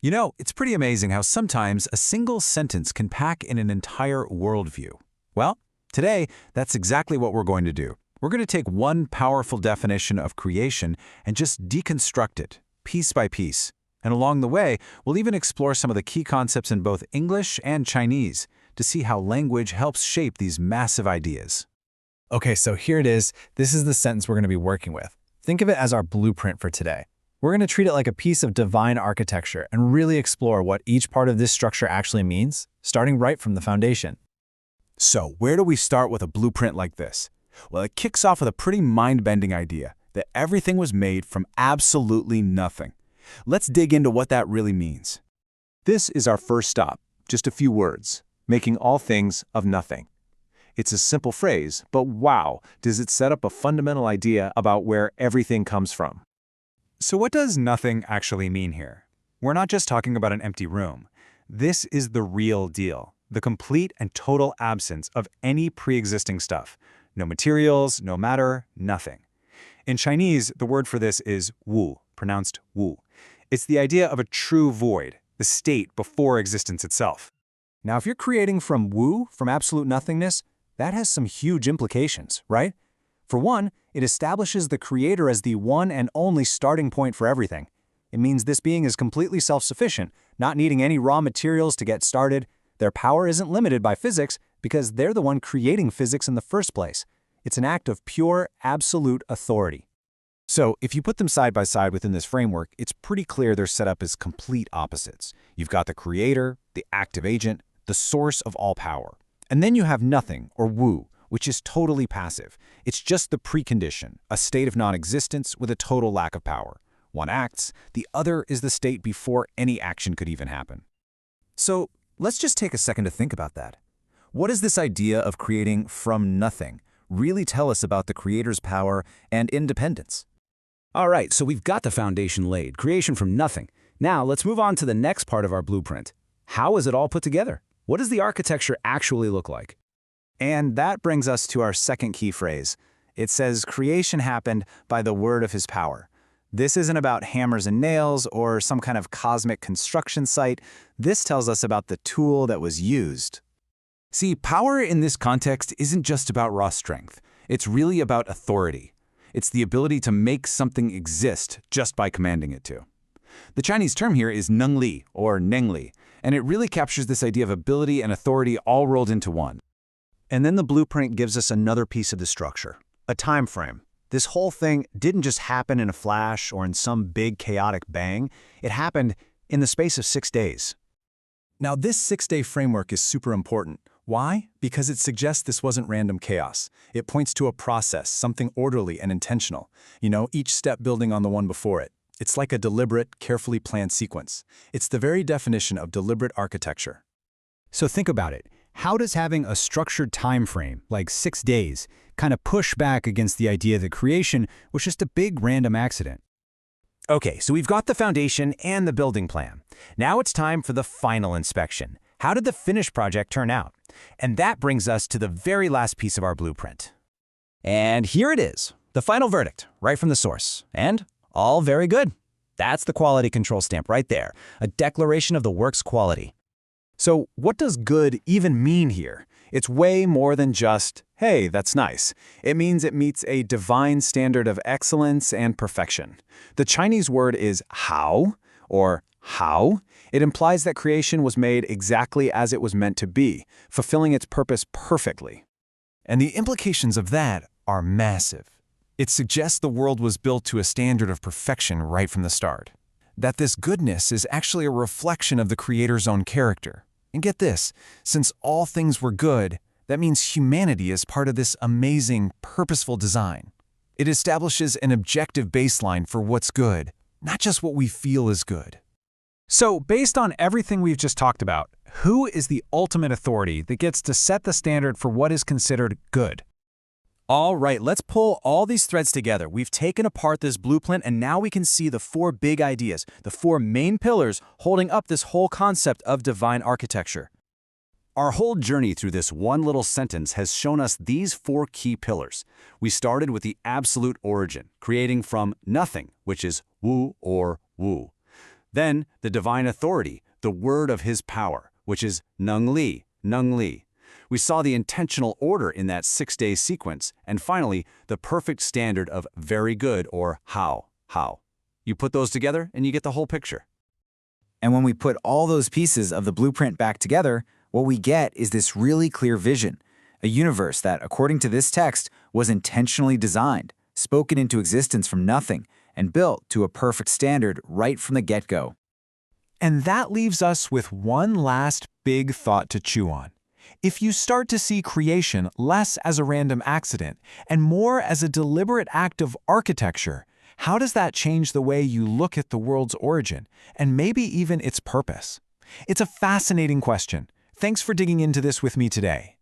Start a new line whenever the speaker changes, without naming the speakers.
You know, it's pretty amazing how sometimes a single sentence can pack in an entire worldview. Well, today, that's exactly what we're going to do. We're going to take one powerful definition of creation and just deconstruct it, piece by piece. And along the way, we'll even explore some of the key concepts in both English and Chinese to see how language helps shape these massive ideas.
Okay, so here it is. This is the sentence we're going to be working with. Think of it as our blueprint for today. We're going to treat it like a piece of divine architecture and really explore what each part of this structure actually means, starting right from the foundation.
So, where do we start with a blueprint like this? Well, it kicks off with a pretty mind-bending idea that everything was made from absolutely nothing. Let's dig into what that really means. This is our first stop, just a few words, making all things of nothing. It's a simple phrase, but wow, does it set up a fundamental idea about where everything comes from. So what does nothing actually mean here? We're not just talking about an empty room. This is the real deal, the complete and total absence of any pre-existing stuff. No materials, no matter, nothing. In Chinese, the word for this is wu, pronounced wu. It's the idea of a true void, the state before existence itself.
Now, if you're creating from wu, from absolute nothingness, that has some huge implications, right? For one, it establishes the creator as the one and only starting point for everything. It means this being is completely self-sufficient, not needing any raw materials to get started. Their power isn't limited by physics because they're the one creating physics in the first place. It's an act of pure, absolute authority. So, if you put them side by side within this framework, it's pretty clear they're set up as complete opposites. You've got the creator, the active agent, the source of all power. And then you have nothing, or wu, which is totally passive. It's just the precondition, a state of non-existence with a total lack of power. One acts, the other is the state before any action could even happen. So, let's just take a second to think about that. What does this idea of creating from nothing really tell us about the creator's power and independence?
All right, so we've got the foundation laid, creation from nothing. Now, let's move on to the next part of our blueprint. How is it all put together? What does the architecture actually look like?
And that brings us to our second key phrase. It says, creation happened by the word of his power. This isn't about hammers and nails or some kind of cosmic construction site. This tells us about the tool that was used.
See, power in this context isn't just about raw strength. It's really about authority. It's the ability to make something exist just by commanding it to. The Chinese term here is nengli, or nengli, and it really captures this idea of ability and authority all rolled into one.
And then the blueprint gives us another piece of the structure, a time frame. This whole thing didn't just happen in a flash or in some big chaotic bang. It happened in the space of 6 days. Now, this 6-day framework is super important. Why? Because it suggests this wasn't random chaos. It points to a process, something orderly and intentional. Each step building on the one before it. It's like a deliberate, carefully planned sequence. It's the very definition of deliberate architecture. So think about it. How does having a structured time frame, like 6 days, kind of push back against the idea that creation was just a big random accident? Okay, so we've got the foundation and the building plan. Now it's time for the final inspection. How did the finished project turn out? And that brings us to the very last piece of our blueprint. And here it is, the final verdict, right from the source. And all very good. That's the quality control stamp right there, a declaration of the work's quality. So what does good even mean here? It's way more than just, hey, that's nice. It means it meets a divine standard of excellence and perfection. The Chinese word is hao, or how. It implies that creation was made exactly as it was meant to be, fulfilling its purpose perfectly. And the implications of that are massive. It suggests the world was built to a standard of perfection right from the start. That this goodness is actually a reflection of the Creator's own character. And get this, since all things were good, that means humanity is part of this amazing, purposeful design. It establishes an objective baseline for what's good, not just what we feel is good. So, based on everything we've just talked about, who is the ultimate authority that gets to set the standard for what is considered good? All right, let's pull all these threads together. We've taken apart this blueprint, and now we can see the 4 big ideas, the 4 main pillars holding up this whole concept of divine architecture. Our whole journey through this one little sentence has shown us these 4 key pillars. We started with the absolute origin, creating from nothing, which is wu or wu. Then, the divine authority, the word of his power, which is Nung Li, Nung Li. We saw the intentional order in that 6-day sequence, and finally, the perfect standard of very good or how. You put those together and you get the whole picture.
And when we put all those pieces of the blueprint back together, what we get is this really clear vision, a universe that, according to this text, was intentionally designed, spoken into existence from nothing, and built to a perfect standard right from the get-go.
And that leaves us with one last big thought to chew on. If you start to see creation less as a random accident and more as a deliberate act of architecture, how does that change the way you look at the world's origin and maybe even its purpose? It's a fascinating question. Thanks for digging into this with me today.